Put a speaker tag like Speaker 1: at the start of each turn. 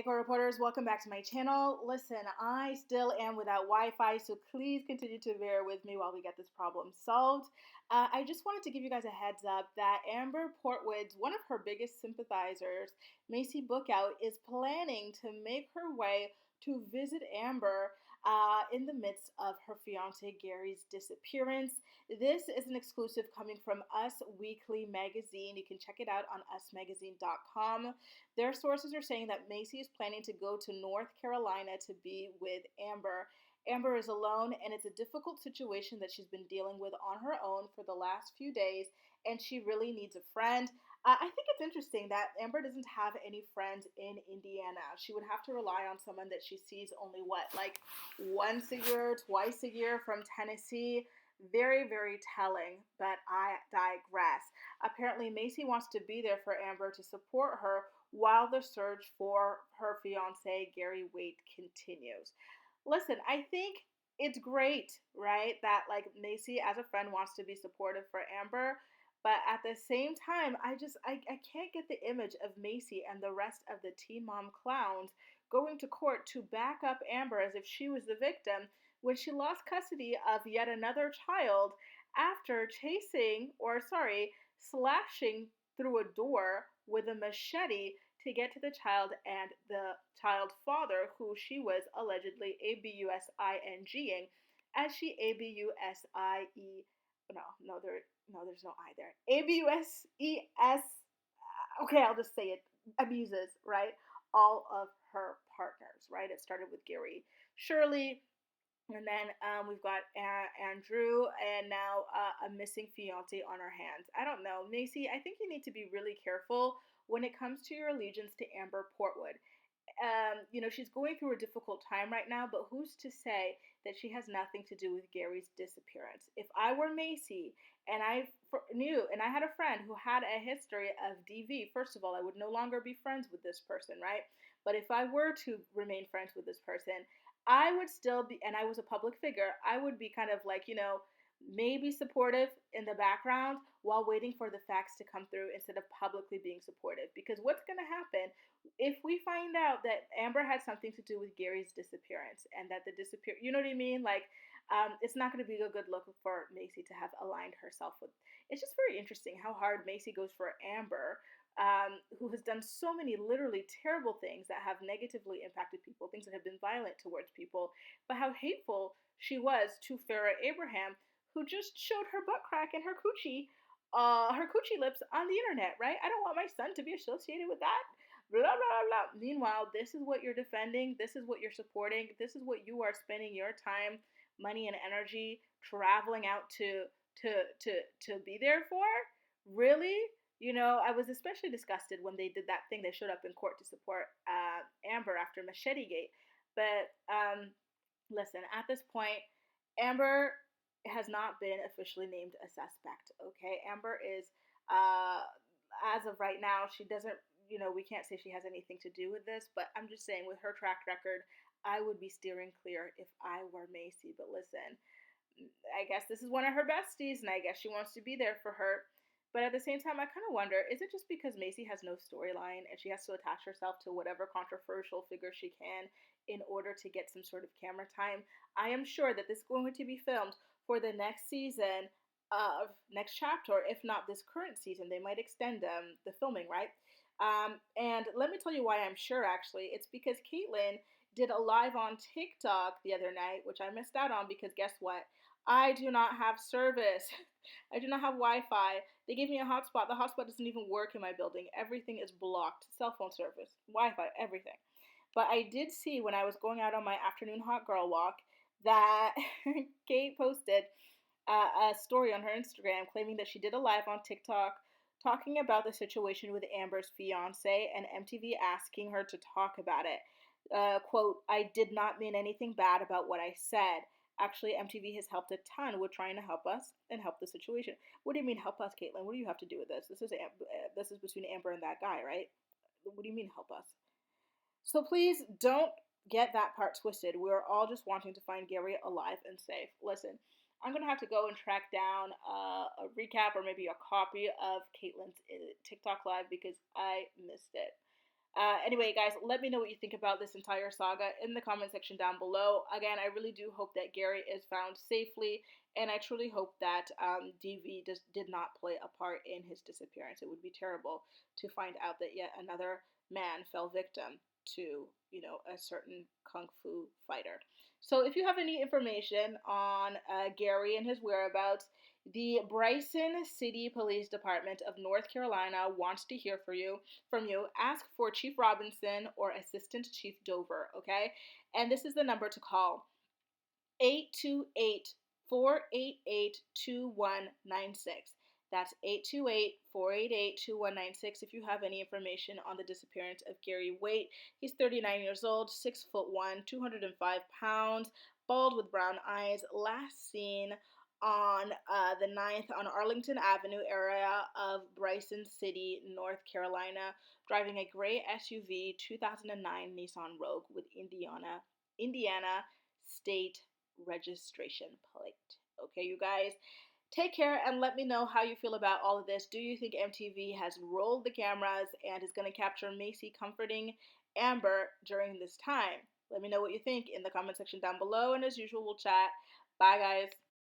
Speaker 1: Echo Reporters, welcome back to my channel. Listen, I still am without Wi-Fi, so please continue to bear with me while we get this problem solved. I just wanted to give you guys a heads up that Amber Portwood's, one of her biggest sympathizers, Maci Bookout, is planning to make her way to visit Amber in the midst of her fiance Gary's disappearance. This is an exclusive coming from Us Weekly magazine. You can check it out on usmagazine.com. Their sources are saying that Maci is planning to go to North Carolina to be with Amber. Amber is alone, and it's a difficult situation that she's been dealing with on her own for the last few days, and she really needs a friend. I think it's interesting that Amber doesn't have any friends in Indiana. She would have to rely on someone that she sees only like once a year, twice a year from Tennessee. Very, very telling, but I digress. Apparently, Maci wants to be there for Amber to support her while the search for her fiance, Gary Wayt, continues. Listen, I think it's great, right? That like Maci as a friend wants to be supportive for Amber, but at the same time, I can't get the image of Maci and the rest of the Teen Mom clowns going to court to back up Amber as if she was the victim when she lost custody of yet another child after slashing through a door with a machete to get to the child and the child's father, who she was allegedly abusing, as she abusie. There's no I there. Abuses. Okay, I'll just say it. Abuses, right? All of her partners, right? It started with Gary, Shirley, and then we've got Andrew, and now a missing fiance on our hands. I don't know. Maci, I think you need to be really careful when it comes to your allegiance to Amber Portwood. She's going through a difficult time right now, but who's to say that she has nothing to do with Gary's disappearance? If I were Maci and I knew and I had a friend who had a history of DV, first of all, I would no longer be friends with this person, right? But if I were to remain friends with this person, I would still be, and I was a public figure, I would be kind of like, maybe supportive in the background while waiting for the facts to come through instead of publicly being supportive. Because what's going to happen if we find out that Amber had something to do with Gary's disappearance and that you know what I mean? Like, it's not going to be a good look for Maci to have aligned herself with. It's just very interesting how hard Maci goes for Amber, who has done so many literally terrible things that have negatively impacted people, things that have been violent towards people, but how hateful she was to Farrah Abraham, who just showed her butt crack and her coochie lips on the internet, right? I don't want my son to be associated with that. Blah, blah, blah, blah. Meanwhile, this is what you're defending. This is what you're supporting. This is what you are spending your time, money, and energy traveling out to be there for. Really? I was especially disgusted when they did that thing. They showed up in court to support Amber after Machete Gate. But listen, at this point, Amber has not been officially named a suspect. Okay, Amber is, as of right now, she doesn't. We can't say she has anything to do with this. But I'm just saying, with her track record, I would be steering clear if I were Maci. But listen, I guess this is one of her besties, and I guess she wants to be there for her. But at the same time, I kind of wonder, is it just because Maci has no storyline and she has to attach herself to whatever controversial figure she can in order to get some sort of camera time? I am sure that this is going to be filmed for the next season of next chapter, if not this current season. They might extend the filming, right? And let me tell you why I'm sure, actually. It's because Caitlyn did a live on TikTok the other night, which I missed out on because guess what? I do not have service. I do not have Wi-Fi. They gave me a hotspot. The hotspot doesn't even work in my building. Everything is blocked. Cell phone service, Wi-Fi, everything. But I did see when I was going out on my afternoon hot girl walk that Kate posted a story on her Instagram claiming that she did a live on TikTok talking about the situation with Amber's fiance and MTV asking her to talk about it. Quote, I did not mean anything bad about what I said. Actually, MTV has helped a ton with trying to help us and help the situation. What do you mean help us, Caitlyn? What do you have to do with this? This is between Amber and that guy, right? What do you mean help us? So please don't get that part twisted. We're all just wanting to find Gary alive and safe. Listen, I'm going to have to go and track down a recap or maybe a copy of Caitlyn's TikTok live because I missed it. Anyway, guys, let me know what you think about this entire saga in the comment section down below. Again, I really do hope that Gary is found safely, and I truly hope that DV did not play a part in his disappearance. It would be terrible to find out that yet another man fell victim to, a certain kung fu fighter. So, if you have any information on Gary and his whereabouts, the Bryson City Police Department of North Carolina wants to hear from you. Ask for Chief Robinson or Assistant Chief Dover, okay? And this is the number to call: 828-488-2196. That's 828-488-2196 if you have any information on the disappearance of Gary Wayt. He's 39 years old, 6'1", 205 pounds, bald with brown eyes, last seen on the 9th on Arlington Avenue area of Bryson City, North Carolina, driving a gray SUV 2009 Nissan Rogue with Indiana State registration plate. Okay, you guys, take care and let me know how you feel about all of this. Do you think MTV has rolled the cameras and is going to capture Maci comforting Amber during this time? Let me know what you think in the comment section down below, and as usual, we'll chat. Bye, guys.